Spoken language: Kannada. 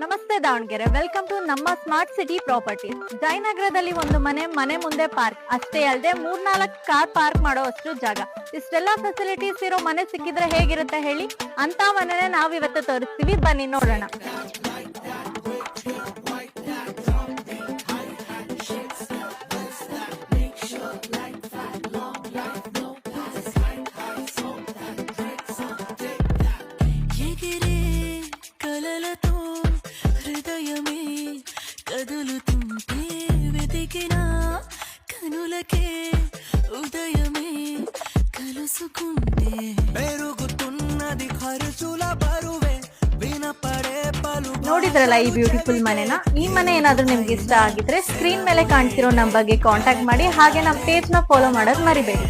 ನಮಸ್ತೆ ದಾವಣಗೆರೆ, ವೆಲ್ಕಮ್ ಟು ನಮ್ಮ ಸ್ಮಾರ್ಟ್ ಸಿಟಿ ಪ್ರಾಪರ್ಟೀಸ್. ಜಯನಗರದಲ್ಲಿ ಒಂದು ಮನೆ ಮುಂದೆ ಪಾರ್ಕ್ ಅಷ್ಟೇ ಅಲ್ಲದೆ 3-4 ಕಾರ್ ಪಾರ್ಕ್ ಮಾಡೋ ಅಷ್ಟು ಜಾಗ. ಇಷ್ಟೆಲ್ಲಾ ಫೆಸಿಲಿಟೀಸ್ ಇರೋ ಮನೆ ಸಿಕ್ಕಿದ್ರೆ ಹೇಗಿರುತ್ತೆ ಹೇಳಿ? ಅಂತ ಮನೆನೇ ನಾವ್ ಇವತ್ತು ತೋರಿಸ್ತೀವಿ, ಬನ್ನಿ ನೋಡೋಣ. ನೋಡಿದ್ರಲ್ಲ ಈ ಬ್ಯೂಟಿಫುಲ್ ಮನೆನ. ಈ ಮನೆ ಏನಾದ್ರೂ ನಿಮ್ಗೆ ಇಷ್ಟ ಆಗಿದ್ರೆ ಸ್ಕ್ರೀನ್ ಮೇಲೆ ಕಾಣ್ತಿರೋ ನಂಬರ್ಗೆ ಕಾಂಟ್ಯಾಕ್ಟ್ ಮಾಡಿ, ಹಾಗೆ ನಮ್ಮ ಪೇಜ್ ನ ಫಾಲೋ ಮಾಡೋದು ಮರಿಬೇಡಿ.